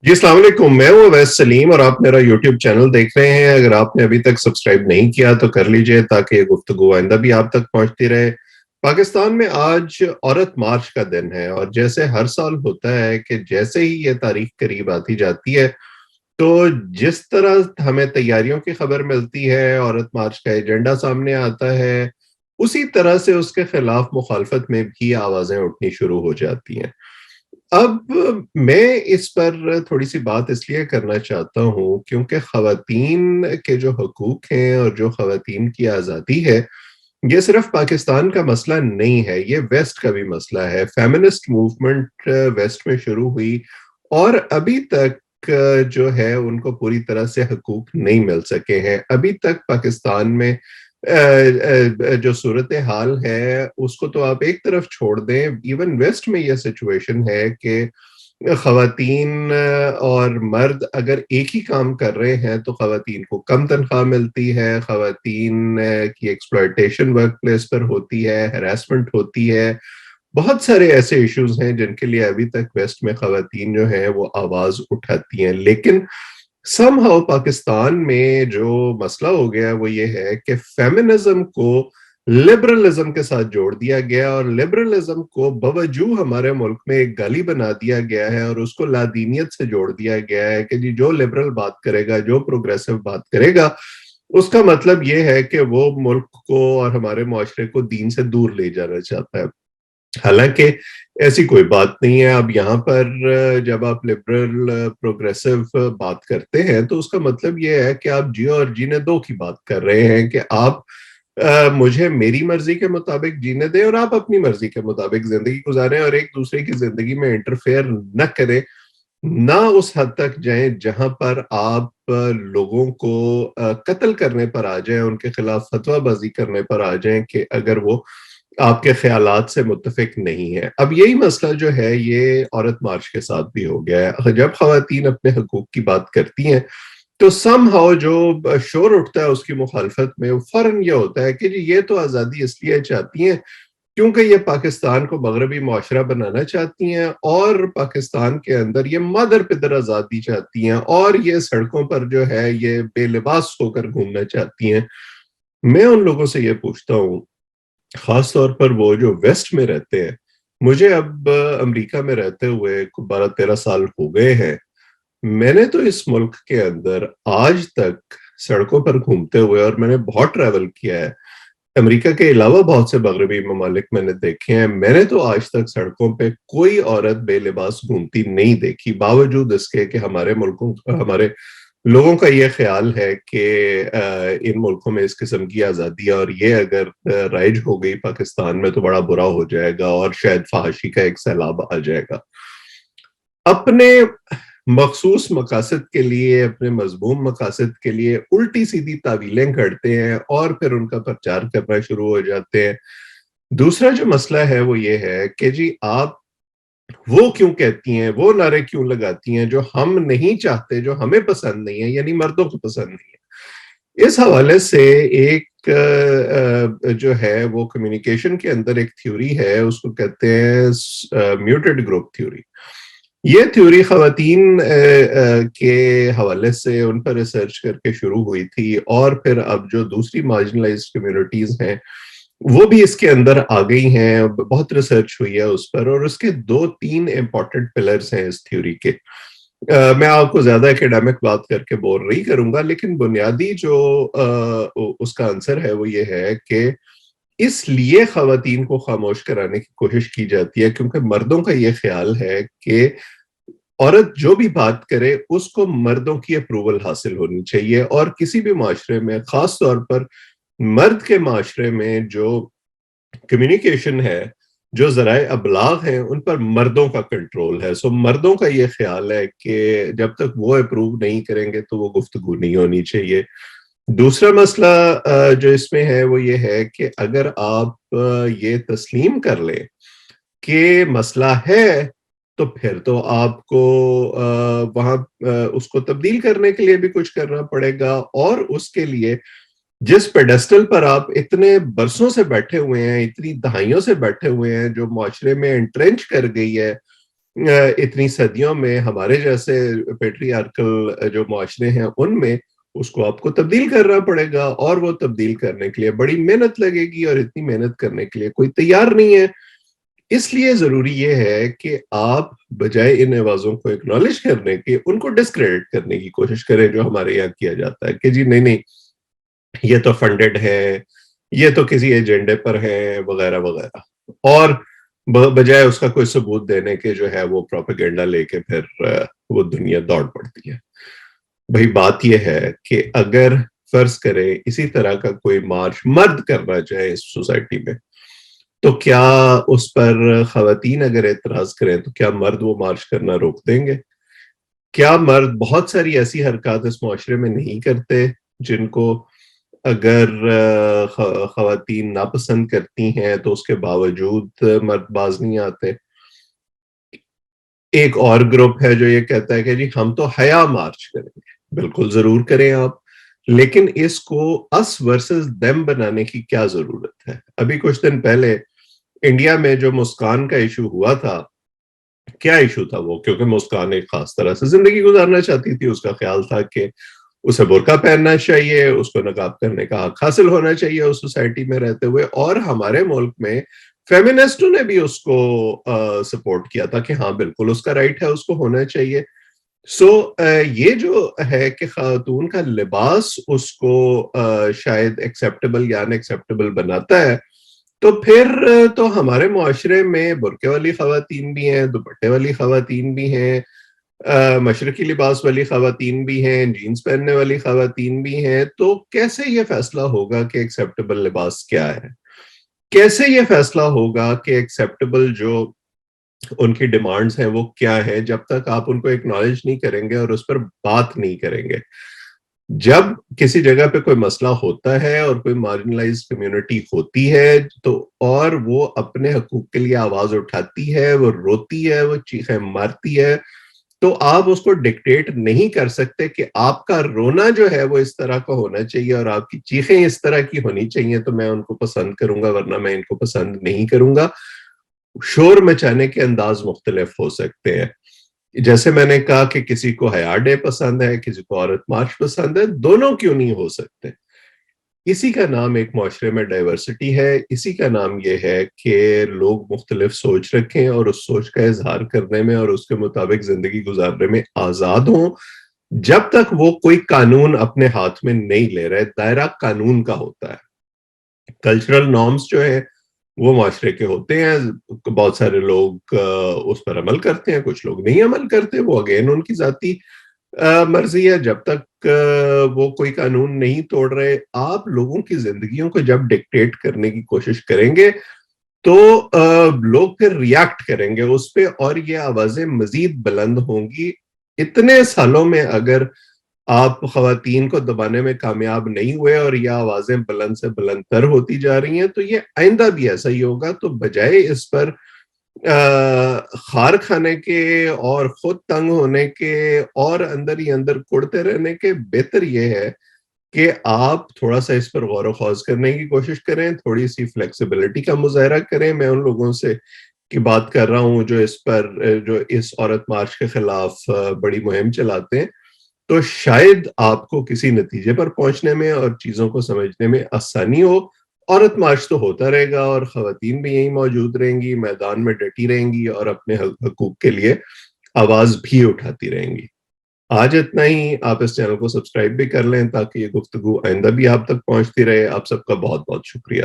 जी अस्सलाम वालेकुम। मैं हूँ अवैस सलीम और आप मेरा यूट्यूब चैनल देख रहे हैं। अगर आपने अभी तक सब्सक्राइब नहीं किया तो कर लीजिए ताकि ये गुफ्तगू आइंदा भी आप तक पहुंचती रहे। पाकिस्तान में आज औरत मार्च का दिन है और जैसे हर साल होता है कि जैसे ही ये तारीख करीब आती जाती है तो जिस तरह हमें तैयारियों की खबर मिलती है, औरत मार्च का एजेंडा सामने आता है, उसी तरह से उसके खिलाफ मुखालफत में भी आवाजें उठनी शुरू हो जाती हैं। अब मैं इस पर थोड़ी सी बात इसलिए करना चाहता हूँ क्योंकि खवातीन के जो हकूक हैं और जो खवातीन की आज़ादी है, ये सिर्फ पाकिस्तान का मसला नहीं है, ये वेस्ट का भी मसला है। फेमिनिस्ट मूवमेंट वेस्ट में शुरू हुई और अभी तक जो है उनको पूरी तरह से हकूक नहीं मिल सके हैं। अभी तक पाकिस्तान में जो सूरत हाल है उसको तो आप एक तरफ छोड़ दें, इवन वेस्ट में यह सिचुएशन है कि खवातीन और मर्द अगर एक ही काम कर रहे हैं तो खवातीन को कम तनख्वाह मिलती है, खवातीन की एक्सप्लॉयटेशन वर्क प्लेस पर होती है, हैरेसमेंट होती है। बहुत सारे ऐसे इश्यूज हैं जिनके लिए अभी तक वेस्ट में खवातीन जो है वो आवाज उठाती हैं, लेकिन समहाउ पाकिस्तान में जो मसला हो गया वो ये है कि फेमिनिज्म को लिबरलिज्म के साथ जोड़ दिया गया और लिबरलिज्म को बवजूद हमारे मुल्क में एक गाली बना दिया गया है और उसको लादीनियत से जोड़ दिया गया है कि जी जो लिबरल बात करेगा, जो प्रोग्रेसिव बात करेगा, उसका मतलब ये है कि वो मुल्क को और हमारे मुआशरे को दीन से दूर ले जाना चाहता है। हालांकि ऐसी कोई बात नहीं है। अब यहाँ पर जब आप लिबरल प्रोग्रेसिव बात करते हैं तो उसका मतलब ये है कि आप जियो और जीने दो की बात कर रहे हैं कि आप मुझे मेरी मर्जी के मुताबिक जीने दें और आप अपनी मर्जी के मुताबिक जिंदगी गुजारें और एक दूसरे की जिंदगी में इंटरफेयर न करें, ना उस हद तक जाएं जहां पर आप लोगों को कत्ल करने पर आ जाएं, उनके खिलाफ फतवाबाजी करने पर आ जाएं कि अगर वो आपके ख्यालात से मुत्तफिक नहीं है। अब यही मसला जो है ये औरत मार्च के साथ भी हो गया है। जब खवातीन अपने हकूक की बात करती हैं तो समहाउ जो शोर उठता है उसकी मुखालफत में वो फौरन ये होता है कि जी ये तो आज़ादी इसलिए चाहती हैं क्योंकि ये पाकिस्तान को मगरबी मुआशरा बनाना चाहती हैं और पाकिस्तान के अंदर ये मादर पिदर आज़ादी चाहती हैं और ये सड़कों पर जो है ये बेलिबास होकर घूमना चाहती हैं। मैं उन लोगों से ये पूछता हूँ, खास तौर पर वो जो वेस्ट में रहते हैं, मुझे अब अमेरिका में रहते हुए 12-13 साल हो गए हैं। मैंने तो इस मुल्क के अंदर आज तक सड़कों पर घूमते हुए, और मैंने बहुत ट्रैवल किया है, अमेरिका के अलावा बहुत से मगरबी ममालिक मैंने देखे हैं, मैंने तो आज तक सड़कों पे कोई औरत बेलिबास घूमती नहीं देखी, बावजूद इसके कि हमारे लोगों का ये ख्याल है कि इन मुल्कों में इस किस्म की आज़ादी है और ये अगर राइज हो गई पाकिस्तान में तो बड़ा बुरा हो जाएगा और शायद फहाशी का एक सैलाब आ जाएगा। अपने मखसूस मकासद के लिए, अपने मजमूम मकासद के लिए उल्टी सीधी तावीलें करते हैं और फिर उनका प्रचार करना शुरू हो जाते हैं। दूसरा जो मसला है वो ये है कि जी आप वो क्यों कहती हैं, वो नारे क्यों लगाती हैं जो हम नहीं चाहते, जो हमें पसंद नहीं है, यानी मर्दों को पसंद नहीं है। इस हवाले से एक जो है वो कम्युनिकेशन के अंदर एक थ्योरी है, उसको कहते हैं म्यूटेड ग्रुप थ्योरी। ये थ्योरी खवातीन के हवाले से उन पर रिसर्च करके शुरू हुई थी और फिर अब जो दूसरी मार्जिनलाइज्ड कम्युनिटीज हैं वो भी इसके अंदर आ गई हैं। बहुत रिसर्च हुई है उस पर और उसके 2-3 इंपॉर्टेंट पिलर्स हैं इस थ्योरी के। मैं आपको ज्यादा एकेडमिक बात करके बोर नहीं करूंगा, लेकिन बुनियादी जो उसका आंसर है वो ये है कि इसलिए खवातीन को खामोश कराने की कोशिश की जाती है क्योंकि मर्दों का ये ख्याल है कि औरत जो भी बात करे उसको मर्दों की अप्रूवल हासिल होनी चाहिए और किसी भी माशरे में, खास तौर पर मर्द के माशरे में, जो कम्युनिकेशन है, जो ज़राए अबलाग हैं, उन पर मर्दों का कंट्रोल है। सो मर्दों का ये ख्याल है कि जब तक वो अप्रूव नहीं करेंगे तो वो गुफ्तगू नहीं होनी चाहिए। दूसरा मसला जो इसमें है वो ये है कि अगर आप ये तस्लीम कर लें कि मसला है तो फिर तो आपको वहां उसको तब्दील करने के लिए भी कुछ करना पड़ेगा और उसके लिए जिस पेडेस्टल पर आप इतने बरसों से बैठे हुए हैं, इतनी दहाइयों से बैठे हुए हैं, जो मुआशरे में एंट्रेंच कर गई है, اتنی صدیوں میں ہمارے جیسے پیٹریارکل جو معاشرے ہیں ان میں اس کو آپ کو تبدیل کرنا پڑے گا، اور وہ تبدیل کرنے کے لیے بڑی محنت لگے گی، اور اتنی محنت کرنے کے لیے کوئی تیار نہیں ہے۔ اس لیے ضروری یہ ہے کہ آپ بجائے ان آوازوں کو اکنالج کرنے کے ان کو ڈسکریڈٹ کرنے کی کوشش کریں، جو ہمارے یہاں کیا جاتا ہے کہ جی نہیں نہیں، یہ تو فنڈڈ ہے، یہ تو کسی ایجنڈے پر ہے، وغیرہ وغیرہ، اور بجائے اس کا کوئی ثبوت دینے کے جو ہے وہ پروپیگنڈا لے کے پھر وہ دنیا دوڑ پڑتی ہے۔ بھئی بات یہ ہے کہ اگر فرض کریں اسی طرح کا کوئی مارچ مرد کرنا چاہے اس سوسائٹی میں، تو کیا اس پر خواتین اگر اعتراض کریں تو کیا مرد وہ مارچ کرنا روک دیں گے؟ کیا مرد بہت ساری ایسی حرکات اس معاشرے میں نہیں کرتے جن کو اگر خواتین ناپسند کرتی ہیں تو اس کے باوجود مرد باز نہیں آتے؟ ایک اور گروپ ہے جو یہ کہتا ہے کہ جی ہم تو حیا مارچ کریں گے، بالکل ضرور کریں آپ، لیکن اس کو اس ورسز دیم بنانے کی کیا ضرورت ہے؟ ابھی کچھ دن پہلے انڈیا میں جو مسکان کا ایشو ہوا تھا، کیا ایشو تھا وہ؟ کیونکہ مسکان ایک خاص طرح سے زندگی گزارنا چاہتی تھی، اس کا خیال تھا کہ اسے برقع پہننا چاہیے، اس کو نقاب کرنے کا حق حاصل ہونا چاہیے اس سوسائٹی میں رہتے ہوئے، اور ہمارے ملک میں فیمنسٹوں نے بھی اس کو سپورٹ کیا تھا کہ ہاں بالکل اس کا رائٹ ہے، اس کو ہونا چاہیے۔ سو یہ جو ہے کہ خاتون کا لباس اس کو شاید ایکسیپٹیبل یا ان ایکسیپٹیبل بناتا ہے، تو پھر تو ہمارے معاشرے میں برقعے والی خواتین بھی ہیں، دوپٹے والی خواتین بھی ہیں، مشرقی لباس والی خواتین بھی ہیں، جینز پہننے والی خواتین بھی ہیں، تو کیسے یہ فیصلہ ہوگا کہ ایکسیپٹیبل لباس کیا ہے؟ کیسے یہ فیصلہ ہوگا کہ ایکسیپٹیبل جو ان کی ڈیمانڈز ہیں وہ کیا ہے، جب تک آپ ان کو اکنالج نہیں کریں گے اور اس پر بات نہیں کریں گے؟ جب کسی جگہ پہ کوئی مسئلہ ہوتا ہے اور کوئی مارجنلائز کمیونٹی ہوتی ہے تو اور وہ اپنے حقوق کے لیے آواز اٹھاتی ہے، وہ روتی ہے، وہ چیخیں مارتی ہے، تو آپ اس کو ڈکٹیٹ نہیں کر سکتے کہ آپ کا رونا جو ہے وہ اس طرح کا ہونا چاہیے اور آپ کی چیخیں اس طرح کی ہونی چاہیے تو میں ان کو پسند کروں گا، ورنہ میں ان کو پسند نہیں کروں گا۔ شور مچانے کے انداز مختلف ہو سکتے ہیں، جیسے میں نے کہا کہ کسی کو حیا ڈے پسند ہے، کسی کو عورت مارچ پسند ہے، دونوں کیوں نہیں ہو سکتے؟ اسی کا نام ایک معاشرے میں ڈائیورسٹی ہے، اسی کا نام یہ ہے کہ لوگ مختلف سوچ رکھیں اور اس سوچ کا اظہار کرنے میں اور اس کے مطابق زندگی گزارنے میں آزاد ہوں، جب تک وہ کوئی قانون اپنے ہاتھ میں نہیں لے رہے۔ دائرہ قانون کا ہوتا ہے، کلچرل نارمز جو ہے وہ معاشرے کے ہوتے ہیں، بہت سارے لوگ اس پر عمل کرتے ہیں، کچھ لوگ نہیں عمل کرتے، وہ اگین ان کی ذاتی مرضی ہے۔ جب تک وہ کوئی قانون نہیں توڑ رہے، آپ لوگوں کی زندگیوں کو جب ڈکٹیٹ کرنے کی کوشش کریں گے تو لوگ پھر ریاکٹ کریں گے اس پہ، اور یہ آوازیں مزید بلند ہوں گی۔ اتنے سالوں میں اگر آپ خواتین کو دبانے میں کامیاب نہیں ہوئے اور یہ آوازیں بلند سے بلند تر ہوتی جا رہی ہیں، تو یہ آئندہ بھی ایسا ہی ہوگا۔ تو بجائے اس پر خار کھانے کے اور خود تنگ ہونے کے اور اندر ہی اندر کڑتے رہنے کے، بہتر یہ ہے کہ آپ تھوڑا سا اس پر غور و خوض کرنے کی کوشش کریں، تھوڑی سی فلیکسیبلٹی کا مظاہرہ کریں۔ میں ان لوگوں سے کی بات کر رہا ہوں جو اس پر جو اس عورت مارچ کے خلاف بڑی مہم چلاتے ہیں، تو شاید آپ کو کسی نتیجے پر پہنچنے میں اور چیزوں کو سمجھنے میں آسانی ہو۔ عورت مارچ تو ہوتا رہے گا اور خواتین بھی یہیں موجود رہیں گی، میدان میں ڈٹی رہیں گی اور اپنے حقوق کے لیے آواز بھی اٹھاتی رہیں گی۔ آج اتنا ہی، آپ اس چینل کو سبسکرائب بھی کر لیں تاکہ یہ گفتگو آئندہ بھی آپ تک پہنچتی رہے۔ آپ سب کا بہت بہت شکریہ۔